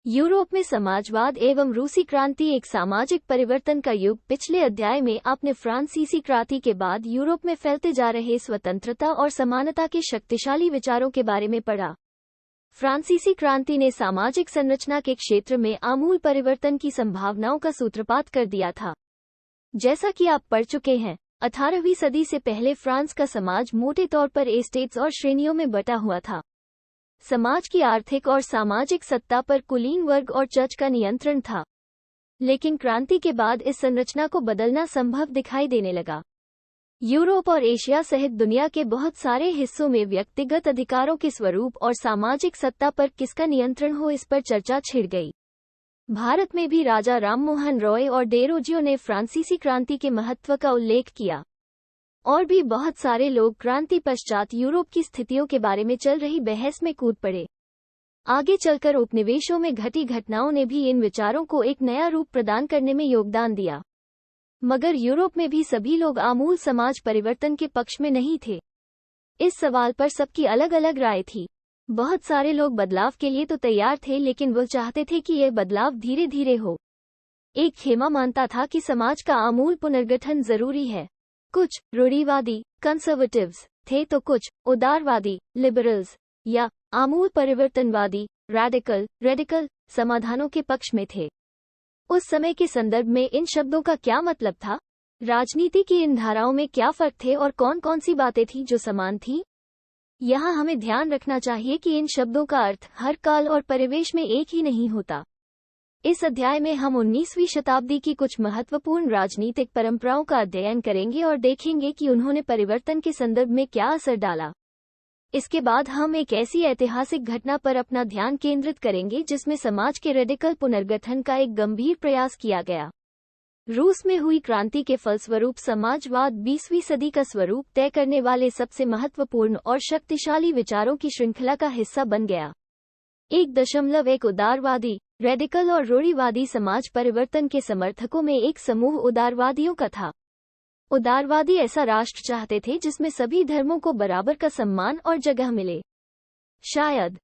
Europe में समाजवाद एवं रूसी क्रांति एक सामाजिक परिवर्तन का युग। पिछले अध्याय में आपने फ्रांसीसी क्रांति के बाद यूरोप में फैलते जा रहे स्वतंत्रता और समानता के शक्तिशाली विचारों के बारे में पढ़ा। फ्रांसीसी क्रांति ने सामाजिक संरचना के क्षेत्र में आमूल परिवर्तन की संभावनाओं का सूत्रपात कर दिया था। जैसा कि आप पढ़ चुके हैं, 18वीं सदी से पहले फ्रांस का समाज मोटे तौर पर एस्टेट्स और श्रेणियों में बटा हुआ था। समाज की आर्थिक और सामाजिक सत्ता पर कुलीन वर्ग और चर्च का नियंत्रण था। लेकिन क्रांति के बाद इस संरचना को बदलना संभव दिखाई देने लगा। यूरोप और एशिया सहित दुनिया के बहुत सारे हिस्सों में व्यक्तिगत अधिकारों के स्वरूप और सामाजिक सत्ता पर किसका नियंत्रण हो, इस पर चर्चा छिड़ गई। भारत में भी राजा राममोहन रॉय और डेरोजियो ने फ्रांसीसी क्रांति के महत्व का उल्लेख किया। और भी बहुत सारे लोग क्रांति पश्चात यूरोप की स्थितियों के बारे में चल रही बहस में कूद पड़े। आगे चलकर उपनिवेशों में घटी घटनाओं ने भी इन विचारों को एक नया रूप प्रदान करने में योगदान दिया। मगर यूरोप में भी सभी लोग आमूल समाज परिवर्तन के पक्ष में नहीं थे। इस सवाल पर सबकी अलग अलग राय थी। बहुत सारे लोग बदलाव के लिए तो तैयार थे, लेकिन वो चाहते थे कि यह बदलाव धीरे धीरे हो। एक खेमा मानता था कि समाज का आमूल पुनर्गठन जरूरी है। कुछ रूढ़िवादी कंजर्वेटिव्स थे तो कुछ उदारवादी लिबरल्स या आमूल परिवर्तनवादी रेडिकल समाधानों के पक्ष में थे। उस समय के संदर्भ में इन शब्दों का क्या मतलब था? राजनीति की इन धाराओं में क्या फर्क थे और कौन कौन सी बातें थीं जो समान थीं? यहाँ हमें ध्यान रखना चाहिए कि इन शब्दों का अर्थ हर काल और परिवेश में एक ही नहीं होता। इस अध्याय में हम 19वीं शताब्दी की कुछ महत्वपूर्ण राजनीतिक परंपराओं का अध्ययन करेंगे और देखेंगे कि उन्होंने परिवर्तन के संदर्भ में क्या असर डाला। इसके बाद हम एक ऐसी ऐतिहासिक घटना पर अपना ध्यान केंद्रित करेंगे जिसमें समाज के रेडिकल पुनर्गठन का एक गंभीर प्रयास किया गया। रूस में हुई क्रांति के फलस्वरूप समाजवाद 20वीं सदी का स्वरूप तय करने वाले सबसे महत्वपूर्ण और शक्तिशाली विचारों की श्रृंखला का हिस्सा बन गया। 1.1 उदारवादी रेडिकल और रूढ़िवादी समाज परिवर्तन के समर्थकों में एक समूह उदारवादियों का था। उदारवादी ऐसा राष्ट्र चाहते थे जिसमें सभी धर्मों को बराबर का सम्मान और जगह मिले। शायद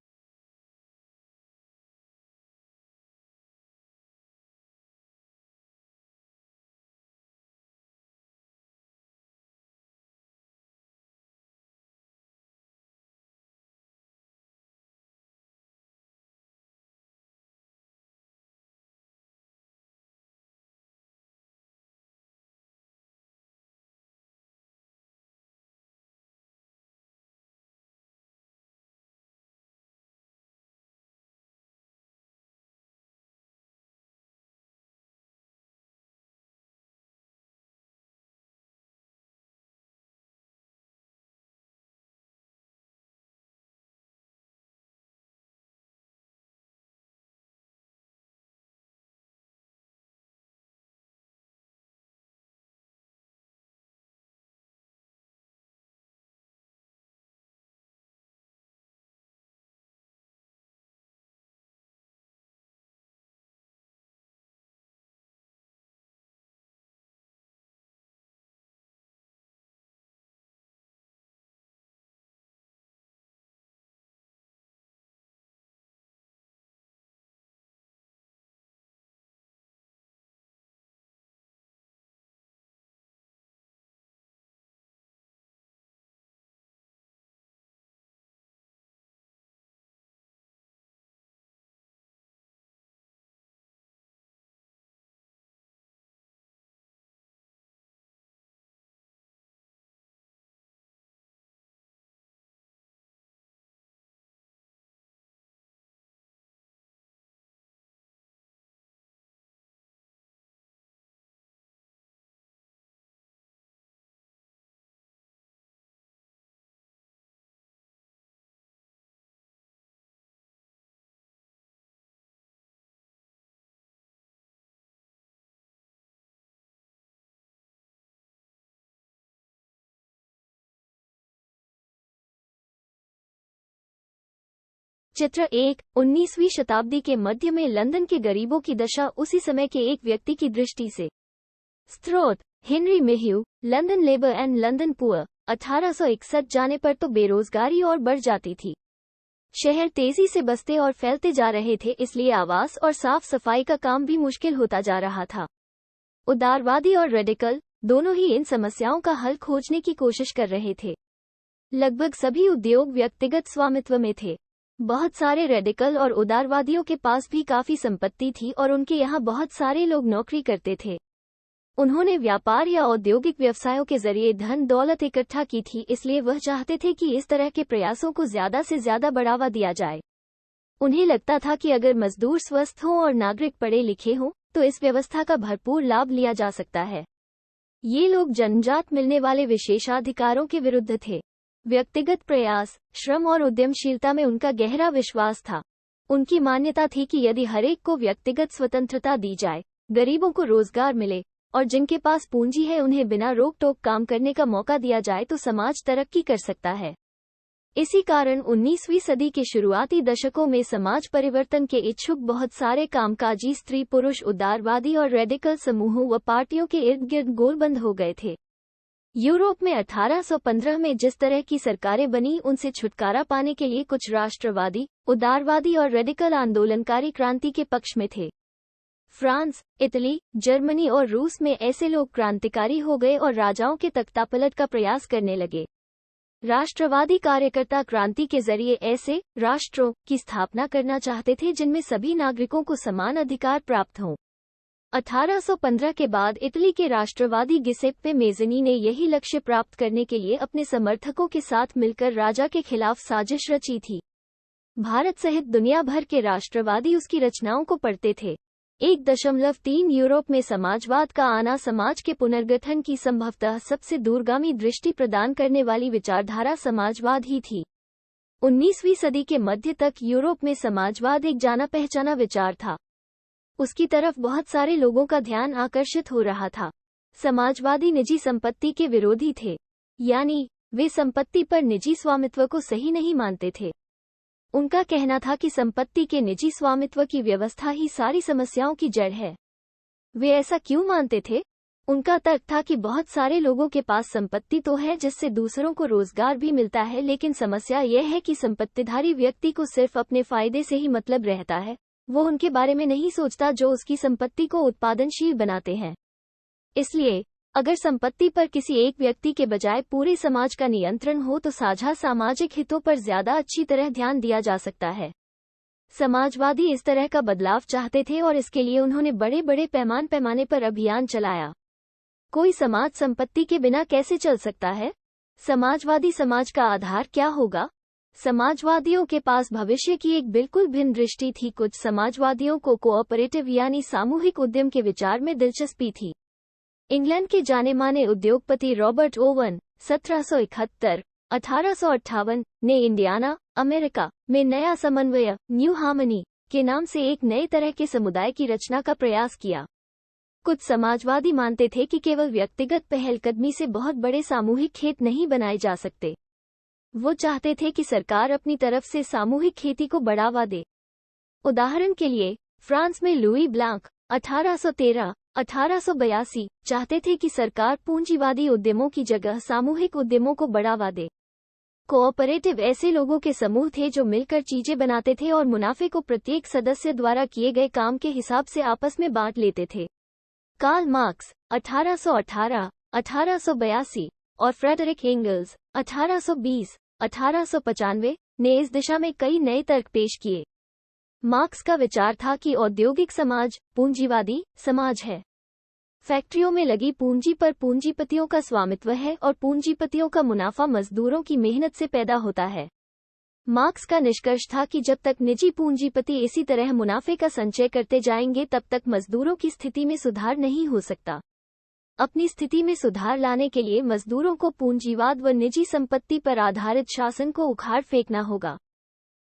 चित्र 1 19वीं शताब्दी के मध्य में लंदन के गरीबों की दशा उसी समय के एक व्यक्ति की दृष्टि से। स्रोत Henry Mayhew, London labour and London poor. 1861 जाने पर तो बेरोजगारी और बढ़ जाती थी। शहर तेजी से बसते और फैलते जा रहे थे, इसलिए आवास और साफ सफाई का काम भी मुश्किल होता जा रहा था। उदारवादी और रेडिकल दोनों ही इन समस्याओं का हल खोजने की कोशिश कर रहे थे। लगभग सभी उद्योग व्यक्तिगत स्वामित्व में थे। बहुत सारे रेडिकल और उदारवादियों के पास भी काफी संपत्ति थी और उनके यहाँ बहुत सारे लोग नौकरी करते थे। उन्होंने व्यापार या औद्योगिक व्यवसायों के जरिए धन दौलत इकट्ठा की थी, इसलिए वह चाहते थे कि इस तरह के प्रयासों को ज्यादा से ज्यादा बढ़ावा दिया जाए। उन्हें लगता था कि अगर मजदूर स्वस्थ हों और नागरिक पढ़े लिखे हों तो इस व्यवस्था का भरपूर लाभ लिया जा सकता है। ये लोग जन्मजात मिलने वाले विशेषाधिकारों के विरुद्ध थे। व्यक्तिगत प्रयास, श्रम और उद्यमशीलता में उनका गहरा विश्वास था। उनकी मान्यता थी कि यदि हरेक को व्यक्तिगत स्वतंत्रता दी जाए, गरीबों को रोजगार मिले और जिनके पास पूंजी है उन्हें बिना रोक टोक काम करने का मौका दिया जाए तो समाज तरक्की कर सकता है। इसी कारण 19वीं सदी के शुरुआती दशकों में समाज परिवर्तन के इच्छुक बहुत सारे कामकाजी स्त्री पुरुष उदारवादी और रेडिकल समूहों व पार्टियों के इर्द गिर्द गोलबंद हो गए थे। यूरोप में 1815 में जिस तरह की सरकारें बनी, उनसे छुटकारा पाने के लिए कुछ राष्ट्रवादी, उदारवादी और रेडिकल आंदोलनकारी क्रांति के पक्ष में थे। फ्रांस, इटली, जर्मनी और रूस में ऐसे लोग क्रांतिकारी हो गए और राजाओं के तख्तापलट का प्रयास करने लगे। राष्ट्रवादी कार्यकर्ता क्रांति के जरिए ऐसे राष्ट्रों की स्थापना करना चाहते थे जिनमें सभी नागरिकों को समान अधिकार प्राप्त हों। 1815 के बाद इटली के राष्ट्रवादी गिसेप्पे मेज़नी ने यही लक्ष्य प्राप्त करने के लिए अपने समर्थकों के साथ मिलकर राजा के खिलाफ साजिश रची थी। भारत सहित दुनिया भर के राष्ट्रवादी उसकी रचनाओं को पढ़ते थे। 1.3 यूरोप में समाजवाद का आना समाज के पुनर्गठन की संभवतः सबसे दूरगामी दृष्टि प्रदान करने वाली विचारधारा समाजवाद ही थी। 19वीं सदी के मध्य तक यूरोप में समाजवाद एक जाना पहचाना विचार था। उसकी तरफ बहुत सारे लोगों का ध्यान आकर्षित हो रहा था। समाजवादी निजी संपत्ति के विरोधी थे, यानी वे संपत्ति पर निजी स्वामित्व को सही नहीं मानते थे। उनका कहना था कि संपत्ति के निजी स्वामित्व की व्यवस्था ही सारी समस्याओं की जड़ है। वे ऐसा क्यों मानते थे? उनका तर्क था कि बहुत सारे लोगों के पास संपत्ति तो है जिससे दूसरों को रोजगार भी मिलता है, लेकिन समस्या यह है कि संपत्तिधारी व्यक्ति को सिर्फ अपने फायदे से ही मतलब रहता है। वो उनके बारे में नहीं सोचता जो उसकी संपत्ति को उत्पादनशील बनाते हैं। इसलिए अगर संपत्ति पर किसी एक व्यक्ति के बजाय पूरे समाज का नियंत्रण हो तो साझा सामाजिक हितों पर ज्यादा अच्छी तरह ध्यान दिया जा सकता है। समाजवादी इस तरह का बदलाव चाहते थे और इसके लिए उन्होंने बड़े बड़े पैमाने पर अभियान चलाया। कोई समाज संपत्ति के बिना कैसे चल सकता है? समाजवादी समाज का आधार क्या होगा? समाजवादियों के पास भविष्य की एक बिल्कुल भिन्न दृष्टि थी। कुछ समाजवादियों को कोऑपरेटिव यानी सामूहिक उद्यम के विचार में दिलचस्पी थी। इंग्लैंड के जाने-माने उद्योगपति रॉबर्ट ओवन 1771-1858 ने इंडियाना, अमेरिका में नया समन्वय न्यू हार्मनी के नाम से एक नए तरह के समुदाय की रचना का प्रयास किया। कुछ समाजवादी मानते थे कि केवल व्यक्तिगत पहलकदमी से बहुत बड़े सामूहिक खेत नहीं बनाए जा सकते। वो चाहते थे कि सरकार अपनी तरफ से सामूहिक खेती को बढ़ावा दे। उदाहरण के लिए फ्रांस में लुई ब्लांक 1813-1882 चाहते थे कि सरकार पूंजीवादी उद्यमों की जगह सामूहिक उद्यमों को बढ़ावा दे। कोऑपरेटिव ऐसे लोगों के समूह थे जो मिलकर चीजें बनाते थे और मुनाफे को प्रत्येक सदस्य द्वारा किए गए काम के हिसाब से आपस में बांट लेते थे। कार्ल मार्क्स 1818-1882 और फ्रेडरिक एंगल्स 1820-1895 ने इस दिशा में कई नए तर्क पेश किए। मार्क्स का विचार था कि औद्योगिक समाज पूंजीवादी समाज है। फैक्ट्रियों में लगी पूंजी पर पूंजीपतियों का स्वामित्व है और पूंजीपतियों का मुनाफा मजदूरों की मेहनत से पैदा होता है। मार्क्स का निष्कर्ष था कि जब तक निजी पूंजीपति इसी तरह मुनाफे का संचय करते जाएंगे तब तक मजदूरों की स्थिति में सुधार नहीं हो सकता। अपनी स्थिति में सुधार लाने के लिए मजदूरों को पूंजीवाद व निजी संपत्ति पर आधारित शासन को उखाड़ फेंकना होगा।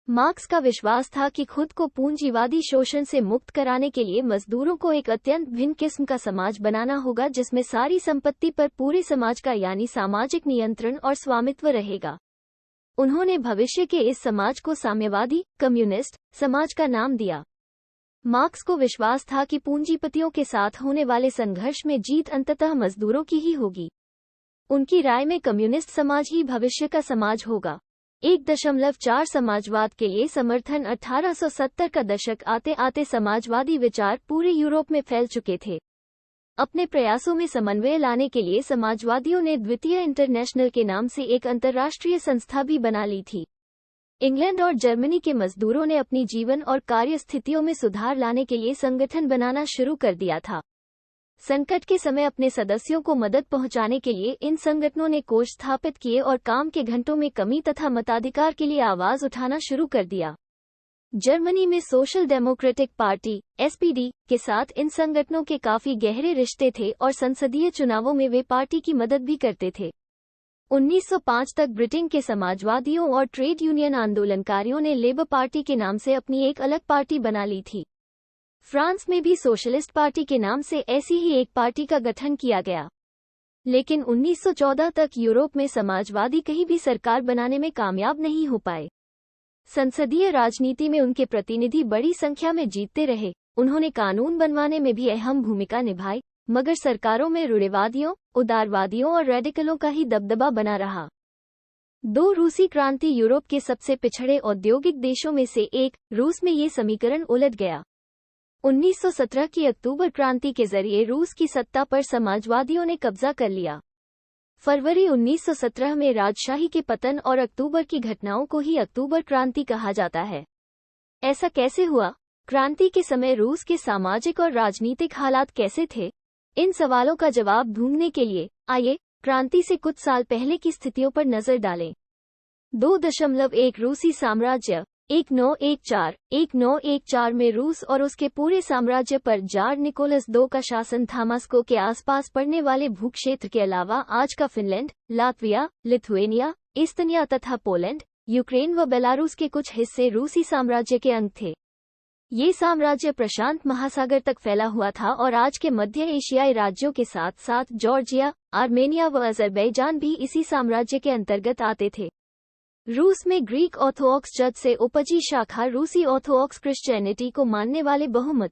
मार्क्स का विश्वास था कि खुद को पूंजीवादी शोषण से मुक्त कराने के लिए मजदूरों को एक अत्यंत भिन्न किस्म का समाज बनाना होगा जिसमें सारी संपत्ति पर पूरे समाज का यानी सामाजिक नियंत्रण और स्वामित्व रहेगा। उन्होंने भविष्य के इस समाज को साम्यवादी कम्युनिस्ट समाज का नाम दिया। मार्क्स को विश्वास था कि पूंजीपतियों के साथ होने वाले संघर्ष में जीत अंततः मजदूरों की ही होगी। उनकी राय में कम्युनिस्ट समाज ही भविष्य का समाज होगा। 1.4 समाजवाद के लिए समर्थन 1870 का दशक आते आते समाजवादी विचार पूरे यूरोप में फैल चुके थे। अपने प्रयासों में समन्वय लाने के लिए समाजवादियों ने द्वितीय इंटरनेशनल के नाम से एक अंतर्राष्ट्रीय संस्था भी बना ली थी। इंग्लैंड और जर्मनी के मजदूरों ने अपनी जीवन और कार्य स्थितियों में सुधार लाने के लिए संगठन बनाना शुरू कर दिया था। संकट के समय अपने सदस्यों को मदद पहुंचाने के लिए इन संगठनों ने कोष स्थापित किए और काम के घंटों में कमी तथा मताधिकार के लिए आवाज उठाना शुरू कर दिया। जर्मनी में सोशल डेमोक्रेटिक पार्टी (SPD) के साथ इन संगठनों के काफी गहरे रिश्ते थे और संसदीय चुनावों में वे पार्टी की मदद भी करते थे। 1905 तक ब्रिटेन के समाजवादियों और ट्रेड यूनियन आंदोलनकारियों ने लेबर पार्टी के नाम से अपनी एक अलग पार्टी बना ली थी। फ्रांस में भी सोशलिस्ट पार्टी के नाम से ऐसी ही एक पार्टी का गठन किया गया। लेकिन 1914 तक यूरोप में समाजवादी कहीं भी सरकार बनाने में कामयाब नहीं हो पाए। संसदीय राजनीति में उनके प्रतिनिधि बड़ी संख्या में जीतते रहे। उन्होंने कानून बनवाने में भी अहम भूमिका निभाई, मगर सरकारों में रूढ़िवादियों, उदारवादियों और रेडिकलों का ही दबदबा बना रहा। रूसी क्रांति यूरोप के सबसे पिछड़े औद्योगिक देशों में से एक, रूस में ये समीकरण उलट गया। 1917 की अक्टूबर क्रांति के जरिए रूस की सत्ता पर समाजवादियों ने कब्जा कर लिया। फरवरी 1917 में राजशाही के पतन और अक्टूबर की घटनाओं को ही अक्टूबर क्रांति कहा जाता है। ऐसा कैसे हुआ? क्रांति के समय रूस के सामाजिक और राजनीतिक हालात कैसे थे? इन सवालों का जवाब ढूंढने के लिए आइए क्रांति से कुछ साल पहले की स्थितियों पर नजर डालें। 2.1 रूसी साम्राज्य 1914 में रूस और उसके पूरे साम्राज्य पर जार निकोलस II का शासन था। मॉस्को के आसपास पड़ने वाले भूक्षेत्र के अलावा आज का फिनलैंड, लातविया, लिथुएनिया, एस्तोनिया तथा पोलैंड, यूक्रेन व बेलारूस के कुछ हिस्से रूसी साम्राज्य के अंग थे। ये साम्राज्य प्रशांत महासागर तक फैला हुआ था और आज के मध्य एशियाई राज्यों के साथ साथ जॉर्जिया, आर्मेनिया व अजरबैजान भी इसी साम्राज्य के अंतर्गत आते थे। रूस में ग्रीक ऑर्थोडॉक्स चर्च से उपजी शाखा रूसी ऑर्थोडॉक्स क्रिश्चियनिटी को मानने वाले बहुमत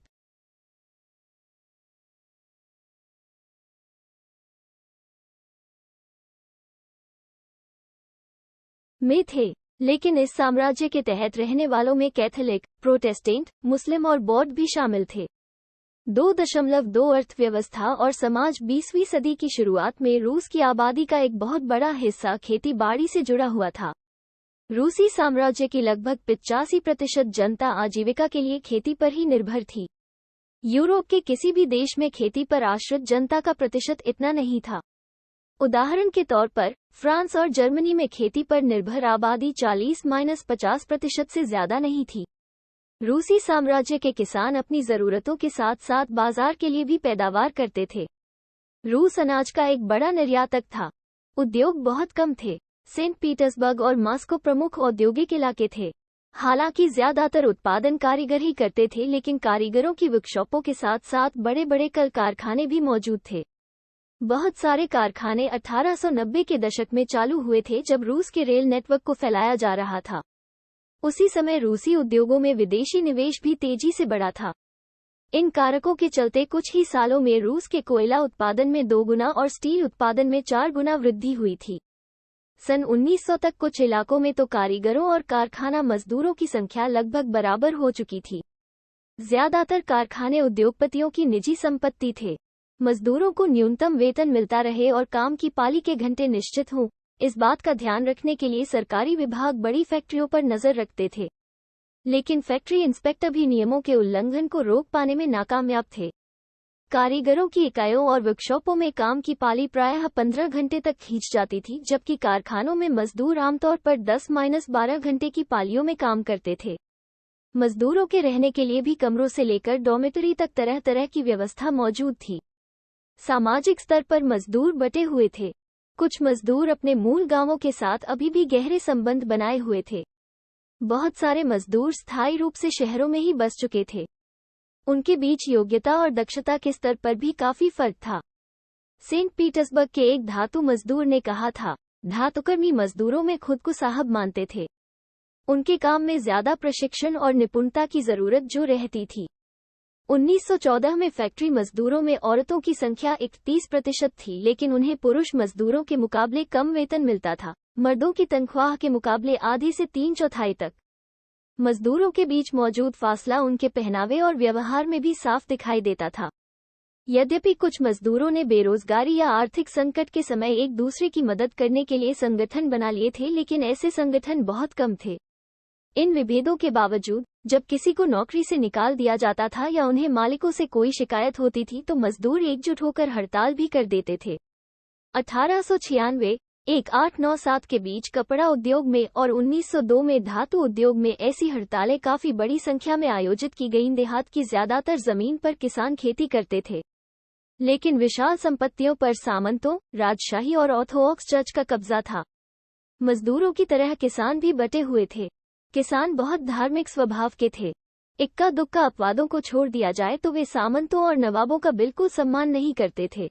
में थे, लेकिन इस साम्राज्य के तहत रहने वालों में कैथोलिक, प्रोटेस्टेंट, मुस्लिम और बौद्ध भी शामिल थे। 2.2 अर्थव्यवस्था और समाज 20वीं सदी की शुरुआत में रूस की आबादी का एक बहुत बड़ा हिस्सा खेती बाड़ी से जुड़ा हुआ था। रूसी साम्राज्य की लगभग 85% जनता आजीविका के लिए खेती पर ही निर्भर थी। यूरोप के किसी भी देश में खेती पर आश्रित जनता का प्रतिशत इतना नहीं था। उदाहरण के तौर पर फ्रांस और जर्मनी में खेती पर निर्भर आबादी 40-50% से ज्यादा नहीं थी। रूसी साम्राज्य के किसान अपनी जरूरतों के साथ साथ बाजार के लिए भी पैदावार करते थे। रूस अनाज का एक बड़ा निर्यातक था। उद्योग बहुत कम थे। सेंट पीटर्सबर्ग और मॉस्को प्रमुख औद्योगिक इलाके थे। हालांकि ज्यादातर उत्पादन कारीगर ही करते थे, लेकिन कारीगरों की वर्कशॉपों के साथ साथ बड़े बड़े कल कारखाने भी मौजूद थे। बहुत सारे कारखाने 1890 के दशक में चालू हुए थे, जब रूस के रेल नेटवर्क को फैलाया जा रहा था। उसी समय रूसी उद्योगों में विदेशी निवेश भी तेजी से बढ़ा था। इन कारकों के चलते कुछ ही सालों में रूस के कोयला उत्पादन में 2 गुना और स्टील उत्पादन में 4 गुना वृद्धि हुई थी। सन 1900 तक कुछ इलाकों में तो कारीगरों और कारखाना मजदूरों की संख्या लगभग बराबर हो चुकी थी। ज्यादातर कारखाने उद्योगपतियों की निजी संपत्ति थे। मजदूरों को न्यूनतम वेतन मिलता रहे और काम की पाली के घंटे निश्चित हों, इस बात का ध्यान रखने के लिए सरकारी विभाग बड़ी फैक्ट्रियों पर नजर रखते थे। लेकिन फैक्ट्री इंस्पेक्टर भी नियमों के उल्लंघन को रोक पाने में नाकामयाब थे। कारीगरों की इकाइयों और वर्कशॉपों में काम की पाली प्रायः 15 घंटे तक खींच जाती थी, जबकि कारखानों में मजदूर आमतौर पर 10-12 घंटे की पालियों में काम करते थे। मजदूरों के रहने के लिए भी कमरों से लेकर डॉर्मेटरी तक तरह तरह की व्यवस्था मौजूद थी। सामाजिक स्तर पर मजदूर बटे हुए थे। कुछ मजदूर अपने मूल गांवों के साथ अभी भी गहरे संबंध बनाए हुए थे। बहुत सारे मजदूर स्थायी रूप से शहरों में ही बस चुके थे। उनके बीच योग्यता और दक्षता के स्तर पर भी काफी फर्क था। सेंट पीटर्सबर्ग के एक धातु मजदूर ने कहा था, धातुकर्मी मजदूरों में खुद को साहब मानते थे। उनके काम में ज्यादा प्रशिक्षण और निपुणता की जरूरत जो रहती थी। 1914 में फैक्ट्री मजदूरों में औरतों की संख्या 31% थी, लेकिन उन्हें पुरुष मजदूरों के मुकाबले कम वेतन मिलता था। मर्दों की तनख्वाह के मुकाबले आधी से 3/4 तक। मजदूरों के बीच मौजूद फासला उनके पहनावे और व्यवहार में भी साफ दिखाई देता था। यद्यपि कुछ मजदूरों ने बेरोजगारी या आर्थिक संकट के समय एक दूसरे की मदद करने के लिए संगठन बना लिए थे, लेकिन ऐसे संगठन बहुत कम थे। इन विभेदों के बावजूद जब किसी को नौकरी से निकाल दिया जाता था या उन्हें मालिकों से कोई शिकायत होती थी तो मजदूर एकजुट होकर हड़ताल भी कर देते थे। 1896-1897 के बीच कपड़ा उद्योग में और 1902 में धातु उद्योग में ऐसी हड़तालें काफी बड़ी संख्या में आयोजित की गईं। देहात की ज्यादातर जमीन पर किसान खेती करते थे, लेकिन विशाल संपत्तियों पर सामंतों, राजशाही और ऑर्थोडॉक्स चर्च का कब्जा था। मजदूरों की तरह किसान भी बटे हुए थे। किसान बहुत धार्मिक स्वभाव के थे। इक्का दुक्का अपवादों को छोड़ दिया जाए तो वे सामंतों और नवाबों का बिल्कुल सम्मान नहीं करते थे।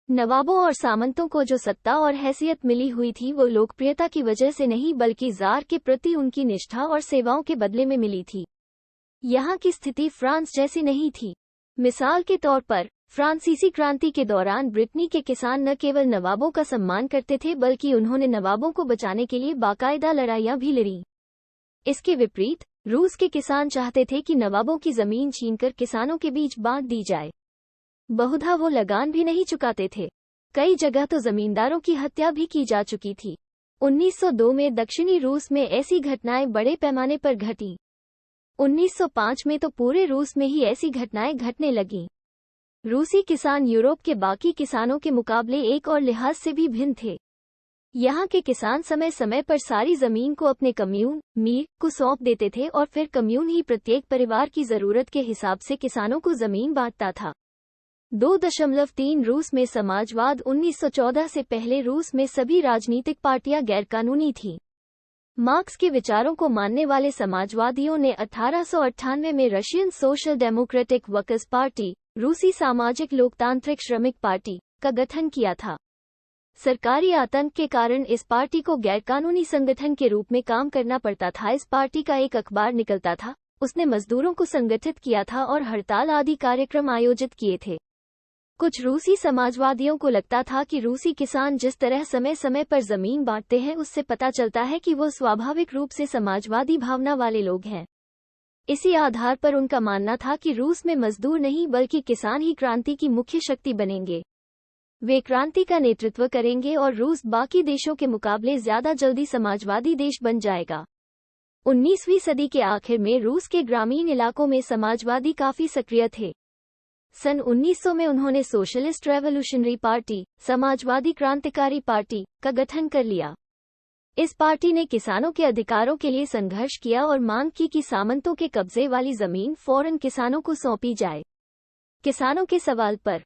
नवाबों और सामंतों को जो सत्ता और हैसियत मिली हुई थी वो लोकप्रियता की वजह से नहीं बल्कि ज़ार के प्रति उनकी निष्ठा और सेवाओं के बदले में मिली थी। यहाँ की स्थिति फ्रांस जैसी नहीं थी। मिसाल के तौर पर फ्रांसीसी क्रांति के दौरान ब्रिटेनी के किसान न केवल नवाबों का सम्मान करते थे बल्कि उन्होंने नवाबों को बचाने के लिए बाकायदा लड़ाइयाँ भी लड़ी। इसके विपरीत रूस के किसान चाहते थे कि नवाबों की जमीन छीनकर किसानों के बीच बांट दी जाए। बहुधा वो लगान भी नहीं चुकाते थे। कई जगह तो जमींदारों की हत्या भी की जा चुकी थी। 1902 में दक्षिणी रूस में ऐसी घटनाएं बड़े पैमाने पर घटीं। 1905 में तो पूरे रूस में ही ऐसी घटनाएं घटने लगीं। रूसी किसान यूरोप के बाकी किसानों के मुकाबले एक और लिहाज से भी भिन्न थे। यहाँ के किसान समय समय पर सारी जमीन को अपने कम्यून मीर को सौंप देते थे और फिर कम्यून ही प्रत्येक परिवार की जरूरत के हिसाब से किसानों को जमीन बांटता था। 2.3 रूस में समाजवाद 1914 से पहले रूस में सभी राजनीतिक पार्टियां गैरकानूनी थीं। मार्क्स के विचारों को मानने वाले समाजवादियों ने 1898 में Russian social democratic workers party, रूसी सामाजिक लोकतांत्रिक श्रमिक पार्टी का गठन किया था। सरकारी आतंक के कारण इस पार्टी को गैरकानूनी संगठन के रूप में काम करना पड़ता था। इस पार्टी का एक अखबार निकलता था, उसने मजदूरों को संगठित किया था और हड़ताल आदि कार्यक्रम आयोजित किए थे। कुछ रूसी समाजवादियों को लगता था कि रूसी किसान जिस तरह समय समय पर जमीन बांटते हैं उससे पता चलता है कि वो स्वाभाविक रूप से समाजवादी भावना वाले लोग हैं। इसी आधार पर उनका मानना था कि रूस में मजदूर नहीं बल्कि किसान ही क्रांति की मुख्य शक्ति बनेंगे। वे क्रांति का नेतृत्व करेंगे और रूस बाकी देशों के मुकाबले ज्यादा जल्दी समाजवादी देश बन जाएगा। 19वीं सदी के आखिर में रूस के ग्रामीण इलाकों में समाजवादी काफी सक्रिय थे। सन 1900 में उन्होंने सोशलिस्ट रेवोल्यूशनरी पार्टी, समाजवादी क्रांतिकारी पार्टी का गठन कर लिया। इस पार्टी ने किसानों के अधिकारों के लिए संघर्ष किया और मांग की कि सामंतों के कब्जे वाली जमीन फौरन किसानों को सौंपी जाए। किसानों के सवाल पर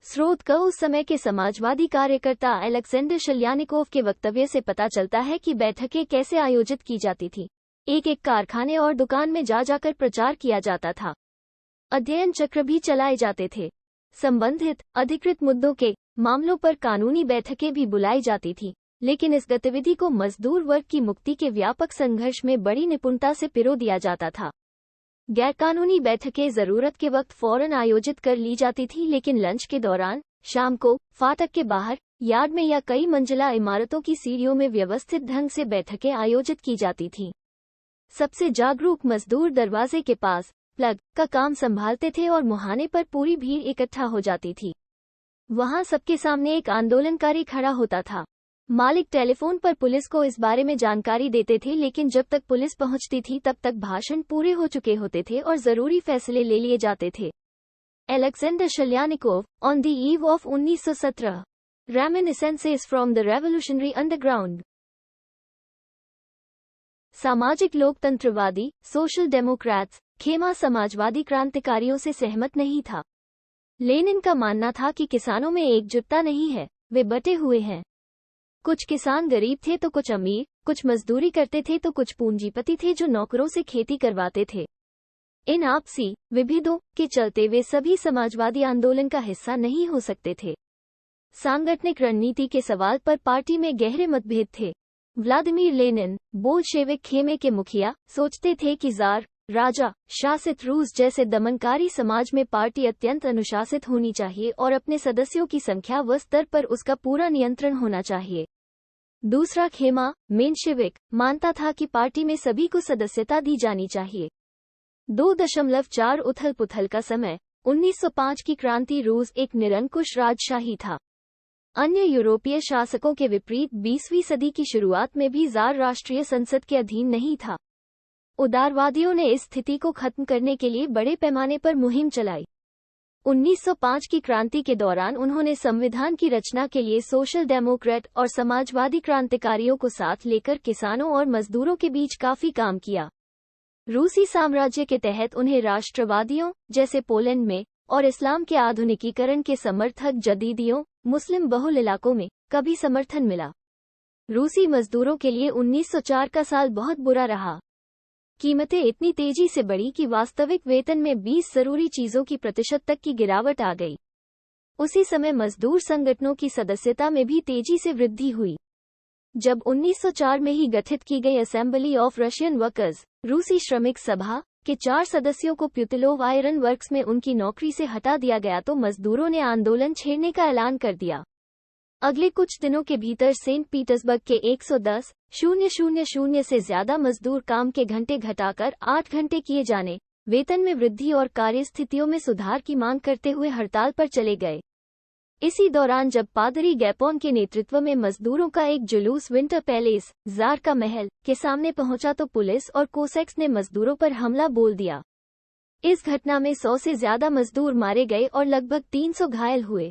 स्रोत का उस समय के समाजवादी कार्यकर्ता अलेक्जेंडर शल्यानिकोव के वक्तव्य से पता चलता है कि बैठकें कैसे आयोजित की जाती थी। एक एक कारखाने और दुकान में जाकर प्रचार किया जाता था। अध्ययन चक्र भी चलाए जाते थे। संबंधित अधिकृत मुद्दों के मामलों पर कानूनी बैठकें भी बुलाई जाती थी, लेकिन इस गतिविधि को मजदूर वर्ग की मुक्ति के व्यापक संघर्ष में बड़ी निपुणता से पिरो दिया जाता था। गैरकानूनी बैठकें जरूरत के वक्त फौरन आयोजित कर ली जाती थी, लेकिन लंच के दौरान, शाम को, फाटक के बाहर, यार्ड में या कई मंजिला इमारतों की सीढ़ियों में व्यवस्थित ढंग से बैठकें आयोजित की जाती थीं। सबसे जागरूक मजदूर दरवाजे के पास प्लग का काम संभालते थे और मुहाने पर पूरी भीड़ इकट्ठा हो जाती थी। वहां सबके सामने एक आंदोलनकारी खड़ा होता था। मालिक टेलीफोन पर पुलिस को इस बारे में जानकारी देते थे, लेकिन जब तक पुलिस पहुंचती थी तब तक भाषण पूरे हो चुके होते थे और जरूरी फैसले ले लिए जाते थे। Alexander Shlyapnikov, on the eve of 1917, reminiscences from the revolutionary underground. सामाजिक लोकतंत्रवादी, सोशल डेमोक्रेट्स, खेमा समाजवादी क्रांतिकारियों से सहमत नहीं था। लेनिन का मानना था कि किसानों में एकजुटता नहीं है, वे बटे हुए हैं। कुछ किसान गरीब थे तो कुछ अमीर, कुछ मजदूरी करते थे तो कुछ पूंजीपति थे जो नौकरों से खेती करवाते थे। इन आपसी विभेदों के चलते वे सभी समाजवादी आंदोलन का हिस्सा नहीं हो सकते थे। सांगठनिक रणनीति के सवाल पर पार्टी में गहरे मतभेद थे। व्लादिमीर लेनिन, बोल्शेविक खेमे के मुखिया, सोचते थे कि ज़ार राजा शासित रूस जैसे दमनकारी समाज में पार्टी अत्यंत अनुशासित होनी चाहिए और अपने सदस्यों की संख्या व स्तर पर उसका पूरा नियंत्रण होना चाहिए। दूसरा खेमा मेंशेविक मानता था कि पार्टी में सभी को सदस्यता दी जानी चाहिए। 2.4 उथल पुथल का समय 1905 की क्रांति रूस एक निरंकुश राजशाही था। अन्य यूरोपीय शासकों के विपरीत 20वीं सदी की शुरुआत में भी ज़ार राष्ट्रीय संसद के अधीन नहीं था। उदारवादियों ने इस स्थिति को खत्म करने के लिए बड़े पैमाने पर मुहिम चलाई। 1905 की क्रांति के दौरान उन्होंने संविधान की रचना के लिए सोशल डेमोक्रेट और समाजवादी क्रांतिकारियों को साथ लेकर किसानों और मजदूरों के बीच काफी काम किया। रूसी साम्राज्य के तहत उन्हें राष्ट्रवादियों जैसे पोलैंड में और इस्लाम के आधुनिकीकरण के समर्थक जदीदियों मुस्लिम बहुल इलाकों में कभी समर्थन मिला। रूसी मजदूरों के लिए 1904 का साल बहुत बुरा रहा। कीमतें इतनी तेजी से बढ़ी कि वास्तविक वेतन में 20 जरूरी चीजों की प्रतिशत तक की गिरावट आ गई। उसी समय मजदूर संगठनों की सदस्यता में भी तेजी से वृद्धि हुई। जब 1904 में ही गठित की गई असेंबली ऑफ रशियन वर्कर्स रूसी श्रमिक सभा के 4 सदस्यों को प्यूतिलोव आयरन वर्क्स में उनकी नौकरी से हटा दिया गया तो मजदूरों ने आंदोलन छेड़ने का ऐलान कर दिया। अगले कुछ दिनों के भीतर सेंट पीटर्सबर्ग के 110,000 से ज्यादा मजदूर काम के घंटे घटाकर 8 घंटे किए जाने, वेतन में वृद्धि और कार्यस्थितियों में सुधार की मांग करते हुए हड़ताल पर चले गए। इसी दौरान जब पादरी गैपोन के नेतृत्व में मजदूरों का एक जुलूस विंटर पैलेस ज़ार का महल के सामने पहुंचा तो पुलिस और कोसैक्स ने मजदूरों पर हमला बोल दिया। इस घटना में 100 से ज्यादा मजदूर मारे गए और लगभग 300 घायल हुए।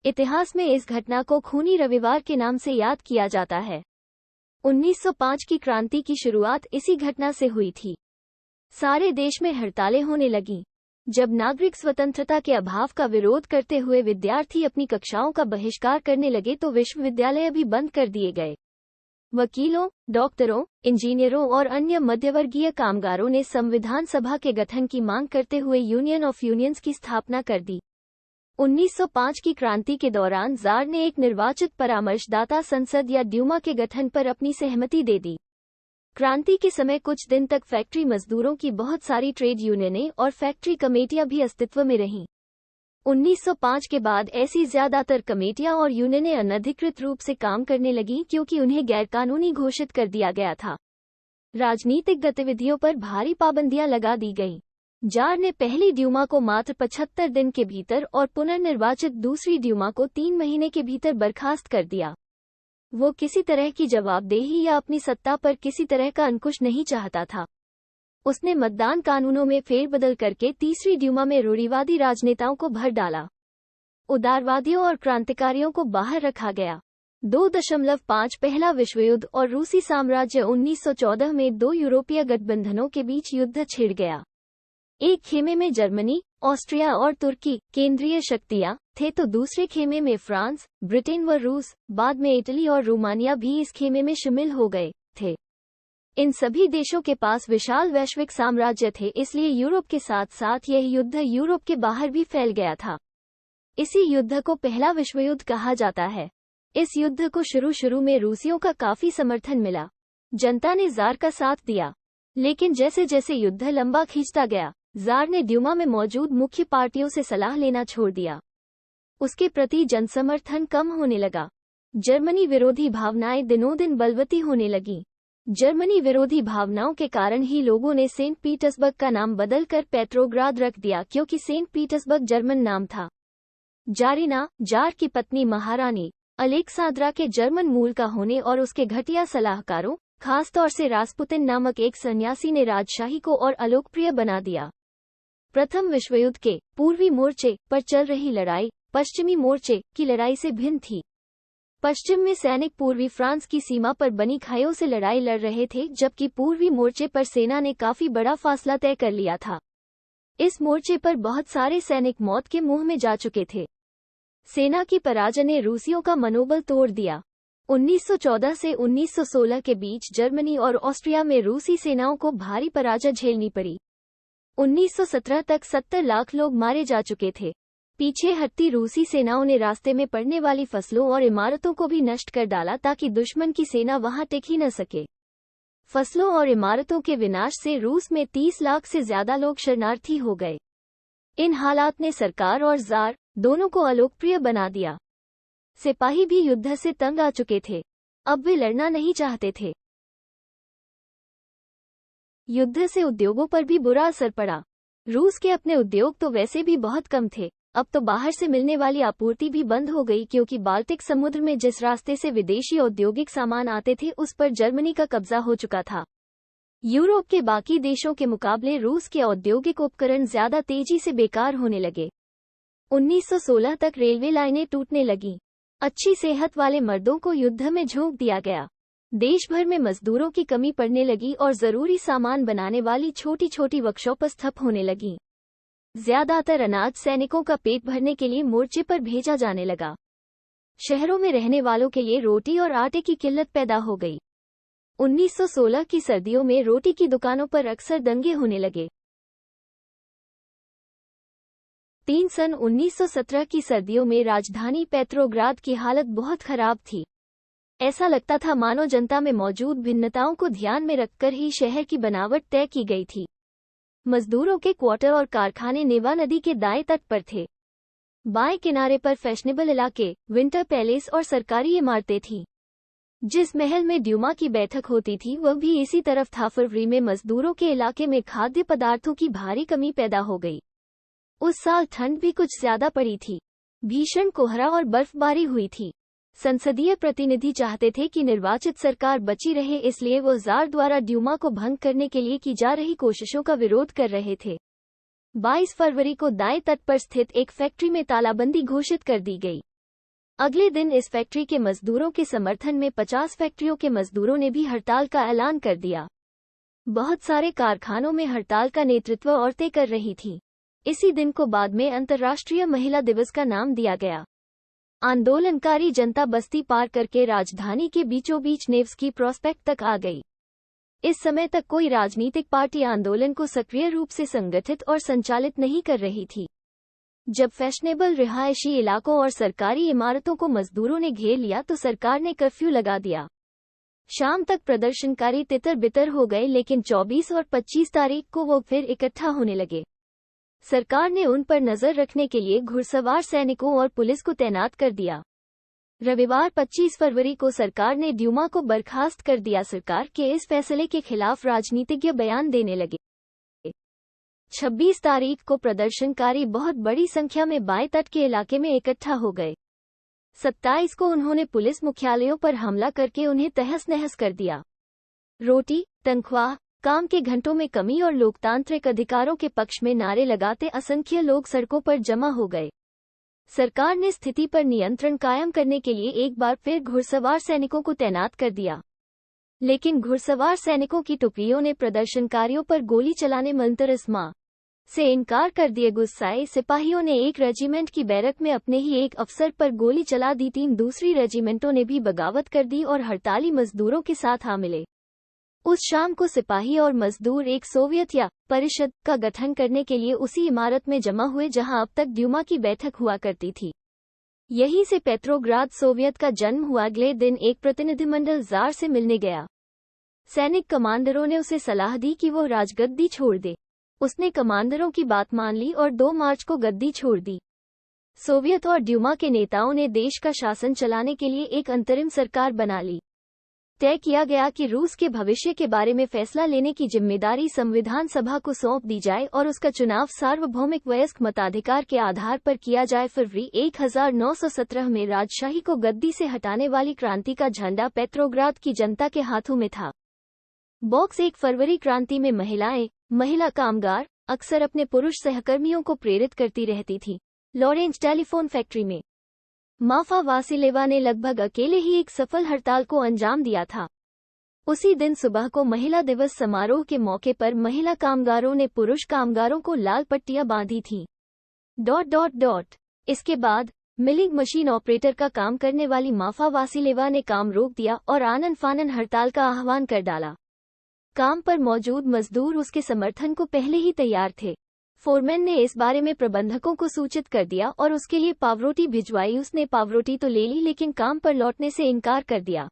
इतिहास में इस घटना को खूनी रविवार के नाम से याद किया जाता है। 1905 की क्रांति की शुरुआत इसी घटना से हुई थी। सारे देश में हड़तालें होने लगीं। जब नागरिक स्वतंत्रता के अभाव का विरोध करते हुए विद्यार्थी अपनी कक्षाओं का बहिष्कार करने लगे तो विश्वविद्यालय भी बंद कर दिए गए। वकीलों, डॉक्टरों, इंजीनियरों और अन्य मध्यवर्गीय कामगारों ने संविधान सभा के गठन की मांग करते हुए यूनियन ऑफ यूनियंस की स्थापना कर दी। 1905 की क्रांति के दौरान ज़ार ने एक निर्वाचित परामर्शदाता संसद या ड्यूमा के गठन पर अपनी सहमति दे दी। क्रांति के समय कुछ दिन तक फैक्ट्री मजदूरों की बहुत सारी ट्रेड यूनियनें और फैक्ट्री कमेटियां भी अस्तित्व में रहीं। 1905 के बाद ऐसी ज्यादातर कमेटियां और यूनियनें अनधिकृत रूप से काम करने लगीं क्योंकि उन्हें गैरकानूनी घोषित कर दिया गया था। राजनीतिक गतिविधियों पर भारी पाबंदियां लगा दी गईं। ज़ार ने पहली ड्यूमा को मात्र 75 दिन के भीतर और पुनर्निर्वाचित दूसरी ड्यूमा को 3 महीने के भीतर बर्खास्त कर दिया। वो किसी तरह की जवाबदेही या अपनी सत्ता पर किसी तरह का अंकुश नहीं चाहता था। उसने मतदान कानूनों में फेरबदल करके तीसरी ड्यूमा में रूढ़िवादी राजनेताओं को भर डाला। उदारवादियों और क्रांतिकारियों को बाहर रखा गया। 2.5 पहला विश्व युद्ध और रूसी साम्राज्य 1914 में 2 यूरोपीय गठबंधनों के बीच युद्ध छिड़ गया। एक खेमे में जर्मनी, ऑस्ट्रिया और तुर्की केंद्रीय शक्तियां थे तो दूसरे खेमे में फ्रांस, ब्रिटेन व रूस, बाद में इटली और रोमानिया भी इस खेमे में शामिल हो गए थे। इन सभी देशों के पास विशाल वैश्विक साम्राज्य थे, इसलिए यूरोप के साथ साथ यह युद्ध यूरोप के बाहर भी फैल गया था। इसी युद्ध को पहला विश्व युद्ध कहा जाता है। इस युद्ध को शुरू में रूसियों का काफी समर्थन मिला। जनता ने ज़ार का साथ दिया, लेकिन जैसे जैसे युद्ध लंबा खींचता गया, ज़ार ने ड्यूमा में मौजूद मुख्य पार्टियों से सलाह लेना छोड़ दिया। उसके प्रति जनसमर्थन कम होने लगा। जर्मनी विरोधी भावनाएं दिनों-दिन बलवती होने लगीं। जर्मनी विरोधी भावनाओं के कारण ही लोगों ने सेंट पीटर्सबर्ग का नाम बदलकर पेट्रोग्राद रख दिया, क्योंकि सेंट पीटर्सबर्ग जर्मन नाम था। जारिना, ज़ार की पत्नी महारानी अलेक्सांद्रा के जर्मन मूल का होने और उसके घटिया सलाहकारों, खासतौर से रास्पुतिन नामक एक सन्यासी ने राजशाही को और अलोकप्रिय बना दिया। प्रथम विश्व युद्ध के पूर्वी मोर्चे पर चल रही लड़ाई पश्चिमी मोर्चे की लड़ाई से भिन्न थी। पश्चिम में सैनिक पूर्वी फ्रांस की सीमा पर बनी खाइयों से लड़ाई लड़ रहे थे, जबकि पूर्वी मोर्चे पर सेना ने काफी बड़ा फासला तय कर लिया था। इस मोर्चे पर बहुत सारे सैनिक मौत के मुंह में जा चुके थे। सेना की पराजय ने रूसियों का मनोबल तोड़ दिया। 1914 से 1916 के बीच जर्मनी और ऑस्ट्रिया में रूसी सेनाओं को भारी पराजय झेलनी पड़ी। 1917 तक 70 लाख लोग मारे जा चुके थे। पीछे हटती रूसी सेनाओं ने रास्ते में पड़ने वाली फसलों और इमारतों को भी नष्ट कर डाला ताकि दुश्मन की सेना वहां टिक ही न सके। फसलों और इमारतों के विनाश से रूस में 30 लाख से ज्यादा लोग शरणार्थी हो गए। इन हालात ने सरकार और ज़ार दोनों को अलोकप्रिय बना दिया। सिपाही भी युद्ध से तंग आ चुके थे। अब वे लड़ना नहीं चाहते थे। युद्ध से उद्योगों पर भी बुरा असर पड़ा। रूस के अपने उद्योग तो वैसे भी बहुत कम थे, अब तो बाहर से मिलने वाली आपूर्ति भी बंद हो गई, क्योंकि बाल्टिक समुद्र में जिस रास्ते से विदेशी औद्योगिक सामान आते थे उस पर जर्मनी का कब्जा हो चुका था। यूरोप के बाकी देशों के मुकाबले रूस के औद्योगिक उपकरण ज्यादा तेजी से बेकार होने लगे। 1916 तक रेलवे लाइनें टूटने लगीं। अच्छी सेहत वाले मर्दों को युद्ध में झोंक दिया गया। देश भर में मजदूरों की कमी पड़ने लगी और जरूरी सामान बनाने वाली छोटी छोटी वर्कशॉप ठप होने लगीं। ज्यादातर अनाज सैनिकों का पेट भरने के लिए मोर्चे पर भेजा जाने लगा। शहरों में रहने वालों के लिए रोटी और आटे की किल्लत पैदा हो गई। 1916 की सर्दियों में रोटी की दुकानों पर अक्सर दंगे होने लगे। 3 सन 1917 की सर्दियों में राजधानी पेट्रोग्राद की हालत बहुत खराब थी। ऐसा लगता था मानो जनता में मौजूद भिन्नताओं को ध्यान में रखकर ही शहर की बनावट तय की गई थी। मजदूरों के क्वार्टर और कारखाने नेवा नदी के दाएं तट पर थे। बाएं किनारे पर फैशनेबल इलाके, विंटर पैलेस और सरकारी इमारतें थीं। जिस महल में ड्यूमा की बैठक होती थी वह भी इसी तरफ था। फरवरी में मजदूरों के इलाके में खाद्य पदार्थों की भारी कमी पैदा हो गई। उस साल ठंड भी कुछ ज्यादा पड़ी थी। भीषण कोहरा और बर्फबारी हुई थी। संसदीय प्रतिनिधि चाहते थे कि निर्वाचित सरकार बची रहे, इसलिए वो जार द्वारा ड्यूमा को भंग करने के लिए की जा रही कोशिशों का विरोध कर रहे थे। 22 फरवरी को दाएं तट पर स्थित एक फैक्ट्री में तालाबंदी घोषित कर दी गई। अगले दिन इस फैक्ट्री के मजदूरों के समर्थन में 50 फैक्ट्रियों के मजदूरों ने भी हड़ताल का ऐलान कर दिया। बहुत सारे कारखानों में हड़ताल का नेतृत्व औरतें कर रही थीं। इसी दिन को बाद में अंतर्राष्ट्रीय महिला दिवस का नाम दिया गया। आंदोलनकारी जनता बस्ती पार करके राजधानी के बीचों बीच नेव्स्की प्रॉस्पेक्ट तक आ गई। इस समय तक कोई राजनीतिक पार्टी आंदोलन को सक्रिय रूप से संगठित और संचालित नहीं कर रही थी। जब फैशनेबल रिहायशी इलाकों और सरकारी इमारतों को मजदूरों ने घेर लिया तो सरकार ने कर्फ्यू लगा दिया। शाम तक प्रदर्शनकारी तितर बितर हो गए, लेकिन 24 और 25 तारीख को वो फिर इकट्ठा होने लगे। सरकार ने उन पर नजर रखने के लिए घुड़सवार सैनिकों और पुलिस को तैनात कर दिया। रविवार 25 फरवरी को सरकार ने ड्यूमा को बर्खास्त कर दिया। सरकार के इस फैसले के खिलाफ राजनीतिज्ञ बयान देने लगे। 26 तारीख को प्रदर्शनकारी बहुत बड़ी संख्या में बाएं तट के इलाके में इकट्ठा हो गए। 27 को उन्होंने पुलिस मुख्यालयों पर हमला करके उन्हें तहस नहस कर दिया। रोटी, तनख्वाह, काम के घंटों में कमी और लोकतांत्रिक अधिकारों के पक्ष में नारे लगाते असंख्य लोग सड़कों पर जमा हो गए। सरकार ने स्थिति पर नियंत्रण कायम करने के लिए एक बार फिर घुड़सवार सैनिकों को तैनात कर दिया, लेकिन घुड़सवार सैनिकों की टुकड़ियों ने प्रदर्शनकारियों पर गोली चलाने मंतरस्मा से इनकार कर दिए। गुस्साए सिपाहियों ने एक रेजिमेंट की बैरक में अपने ही एक अफसर पर गोली चला दी। 3 दूसरी रेजिमेंटों ने भी बगावत कर दी और हड़ताली मजदूरों के साथ आ मिले। उस शाम को सिपाही और मजदूर एक सोवियत या परिषद का गठन करने के लिए उसी इमारत में जमा हुए जहां अब तक ड्यूमा की बैठक हुआ करती थी। यहीं से पेट्रोग्राद सोवियत का जन्म हुआ। अगले दिन एक प्रतिनिधिमंडल जार से मिलने गया। सैनिक कमांडरों ने उसे सलाह दी कि वो राजगद्दी छोड़ दे। उसने कमांडरों की बात मान ली और 2 मार्च को गद्दी छोड़ दी। सोवियत और ड्यूमा के नेताओं ने देश का शासन चलाने के लिए एक अंतरिम सरकार बना ली। तय किया गया कि रूस के भविष्य के बारे में फैसला लेने की जिम्मेदारी संविधान सभा को सौंप दी जाए और उसका चुनाव सार्वभौमिक वयस्क मताधिकार के आधार पर किया जाए। फरवरी 1917 में राजशाही को गद्दी से हटाने वाली क्रांति का झंडा पेट्रोग्राद की जनता के हाथों में था। बॉक्स 1 फरवरी क्रांति में महिला कामगार अक्सर अपने पुरुष सहकर्मियों को प्रेरित करती रहती थी। लॉरेंज टेलीफोन फैक्ट्री में माफा वासिलेवा ने लगभग अकेले ही एक सफल हड़ताल को अंजाम दिया था। उसी दिन सुबह को महिला दिवस समारोह के मौके पर महिला कामगारों ने पुरुष कामगारों को लाल पट्टियां बांधी थीं। इसके बाद मिलिंग मशीन ऑपरेटर का काम करने वाली माफा वासिलेवा ने काम रोक दिया और आनन फानन हड़ताल का आह्वान कर डाला। काम पर मौजूद मजदूर उसके समर्थन को पहले ही तैयार थे। फोरमैन ने इस बारे में प्रबंधकों को सूचित कर दिया और उसके लिए पावरोटी भिजवाई। उसने पावरोटी तो ले ली, लेकिन काम पर लौटने से इनकार कर दिया।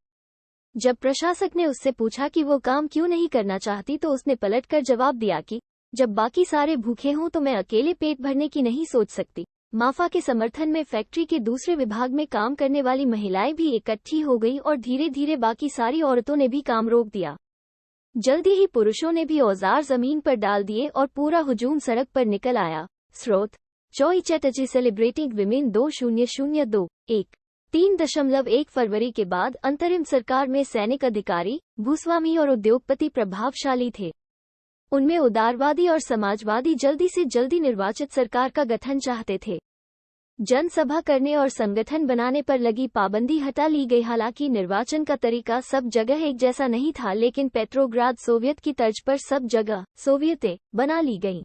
जब प्रशासक ने उससे पूछा कि वो काम क्यों नहीं करना चाहती तो उसने पलटकर जवाब दिया कि जब बाकी सारे भूखे हों तो मैं अकेले पेट भरने की नहीं सोच सकती। माफा के समर्थन में फैक्ट्री के दूसरे विभाग में काम करने वाली महिलाएं भी इकट्ठी हो गई और धीरे धीरे बाकी सारी औरतों ने भी काम रोक दिया। जल्दी ही पुरुषों ने भी औजार जमीन पर डाल दिए और पूरा हुजूम सड़क पर निकल आया। स्रोत चोई चैटर्जी सेलिब्रेटिंग विमेन 2002-1 3.1 फरवरी के बाद अंतरिम सरकार में सैनिक अधिकारी, भूस्वामी और उद्योगपति प्रभावशाली थे। उनमें उदारवादी और समाजवादी जल्दी से जल्दी निर्वाचित सरकार का गठन चाहते थे। जनसभा करने और संगठन बनाने पर लगी पाबंदी हटा ली गई। हालांकि निर्वाचन का तरीका सब जगह एक जैसा नहीं था, लेकिन पेट्रोग्राद सोवियत की तर्ज पर सब जगह सोवियतें बना ली गईं।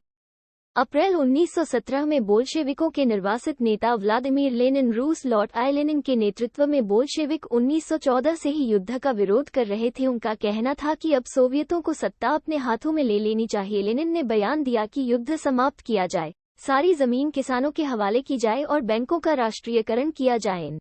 अप्रैल 1917 में बोल्शेविकों के निर्वासित नेता व्लादिमीर लेनिन रूस लौट आए। लेनिन के नेतृत्व में बोल्शेविक 1914 से ही युद्ध का विरोध कर रहे थे। उनका कहना था कि अब सोवियतों को सत्ता अपने हाथों में ले लेनी चाहिए। लेनिन ने बयान दिया कि युद्ध समाप्त किया जाए, सारी जमीन किसानों के हवाले की जाए और बैंकों का राष्ट्रीयकरण किया जाए।